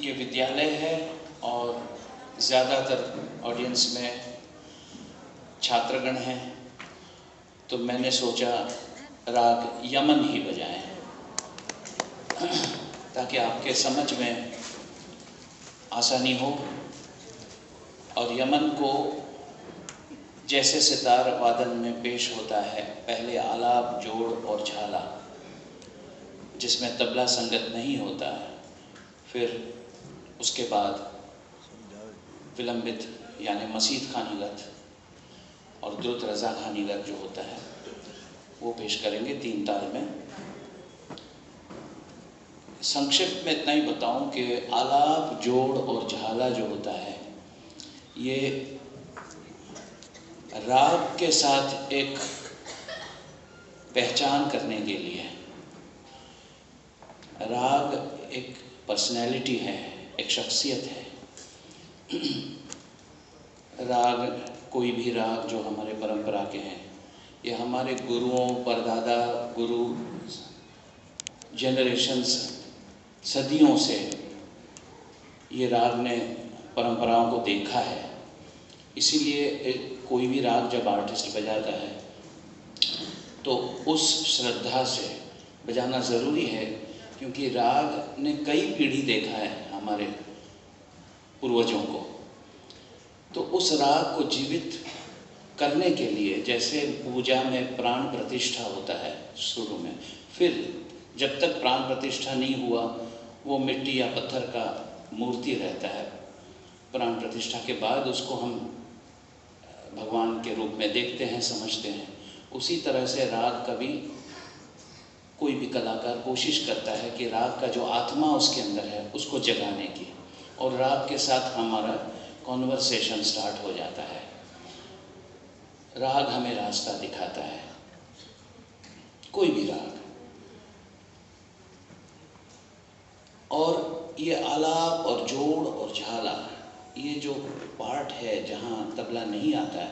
ये विद्यालय है और ज़्यादातर ऑडियंस में छात्रगण हैं, तो मैंने सोचा राग यमन ही बजाएं ताकि आपके समझ में आसानी हो। और यमन को जैसे सितार वादन में पेश होता है, पहले आलाप, जोड़ और झाला, जिसमें तबला संगत नहीं होता है, फिर उसके बाद विलंबित यानी मसीद खानीगत और द्रुत रज़ा खानीगत जो होता है वो पेश करेंगे 3 ताल में। संक्षिप्त में इतना ही बताऊं कि आलाप, जोड़ और झाला जो होता है ये राग के साथ एक पहचान करने के लिए, राग एक पर्सनैलिटी है, एक शख्सियत है। राग, कोई भी राग जो हमारे परंपरा के हैं, ये हमारे गुरुओं, परदादा गुरु, जनरेशन्स, सदियों से ये राग ने परंपराओं को देखा है। इसीलिए कोई भी राग जब आर्टिस्ट बजाता है तो उस श्रद्धा से बजाना ज़रूरी है, क्योंकि राग ने कई पीढ़ी देखा है हमारे पूर्वजों को। तो उस राग को जीवित करने के लिए, जैसे पूजा में प्राण प्रतिष्ठा होता है शुरू में, फिर जब तक प्राण प्रतिष्ठा नहीं हुआ वो मिट्टी या पत्थर का मूर्ति रहता है। प्राण प्रतिष्ठा के बाद उसको हम भगवान के रूप में देखते हैं, समझते हैं। उसी तरह से राग का भी कोई भी कलाकार कोशिश करता है कि राग का जो आत्मा उसके अंदर है उसको जगाने की, और राग के साथ हमारा कॉन्वर्सेशन स्टार्ट हो जाता है। राग हमें रास्ता दिखाता है, कोई भी राग। और ये आलाप और जोड़ और झाला, ये जो पार्ट है जहाँ तबला नहीं आता है,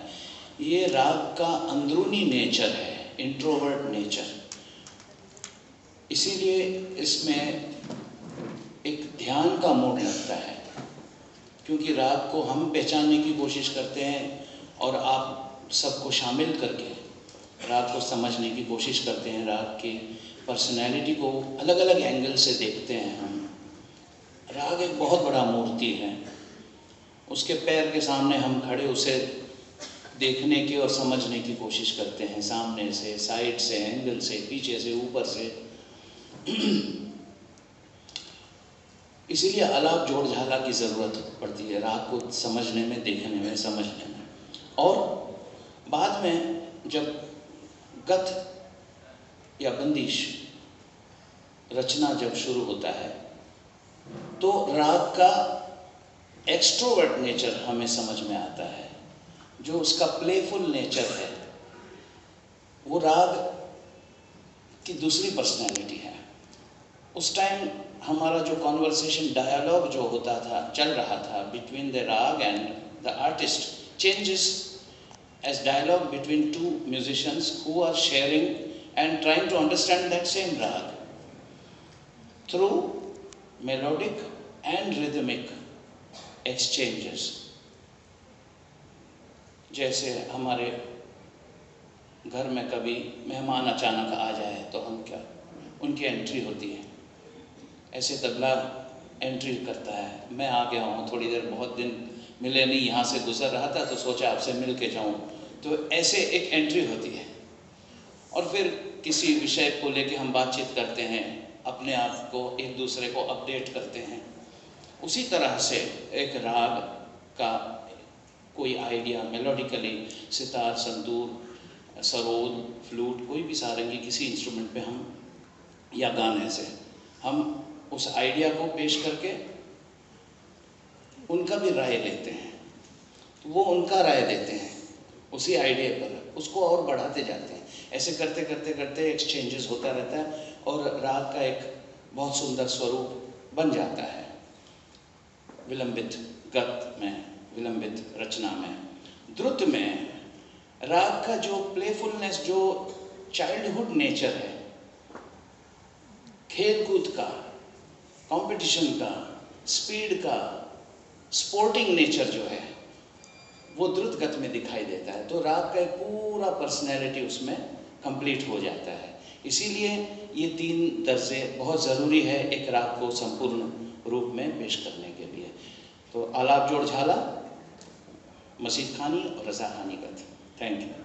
ये राग का अंदरूनी नेचर है, इंट्रोवर्ट नेचर। इसीलिए इसमें एक ध्यान का मोड लगता है, क्योंकि राग को हम पहचानने की कोशिश करते हैं और आप सबको शामिल करके राग को समझने की कोशिश करते हैं। राग की पर्सनैलिटी को अलग अलग एंगल से देखते हैं हम। राग एक बहुत बड़ा मूर्ति है, उसके पैर के सामने हम खड़े उसे देखने की और समझने की कोशिश करते हैं, सामने से, साइड से, एंगल से, पीछे से, ऊपर से। इसीलिए आलाप, जोड़, झाला की ज़रूरत पड़ती है राग को समझने में, देखने में, समझने में। और बाद में जब गत या बंदिश रचना जब शुरू होता है तो राग का एक्सट्रोवर्ट नेचर हमें समझ में आता है, जो उसका प्लेफुल नेचर है। वो राग की दूसरी पर्सनैलिटी है। उस टाइम हमारा जो कॉन्वर्सेशन, डायलॉग जो होता था, चल रहा था बिटवीन द राग and the artist, changes as dialogue between two musicians who are sharing and trying to understand that same rag through melodic and rhythmic exchanges। जैसे हमारे घर में कभी मेहमान अचानक आ जाए तो हम क्या, उनकी एंट्री होती है, ऐसे तबला एंट्री करता है, मैं आ गया हूँ, थोड़ी देर, बहुत दिन मिले नहीं, यहाँ से गुजर रहा था तो सोचा आपसे मिल के जाऊँ, तो ऐसे एक एंट्री होती है। और फिर किसी विषय को लेके हम बातचीत करते हैं, अपने आप को एक दूसरे को अपडेट करते हैं। उसी तरह से एक राग का कोई आइडिया मेलोडिकली, सितार, संतूर, सरोद, फ्लूट, कोई भी सारंगी, किसी इंस्ट्रूमेंट पे हम, या गाने से हम उस आइडिया को पेश करके उनका भी राय लेते हैं, वो उनका राय देते हैं उसी आइडिया पर, उसको और बढ़ाते जाते हैं। ऐसे करते करते करते एक्सचेंजेस होता रहता है और राग का एक बहुत सुंदर स्वरूप बन जाता है। विलंबित गत में, विलंबित रचना में, द्रुत में राग का जो प्लेफुलनेस, जो चाइल्डहुड नेचर है, खेल कूद का, कंपटीशन का, स्पीड का, स्पोर्टिंग नेचर जो है वो द्रुत गति में दिखाई देता है, तो राग का एक पूरा पर्सनैलिटी उसमें कंप्लीट हो जाता है। इसीलिए ये 3 दर्जे बहुत ज़रूरी है एक राग को संपूर्ण रूप में पेश करने के लिए। तो आलाप जोड़ झाला, मसीद खानी और रज़ा खानी गत। Thank you.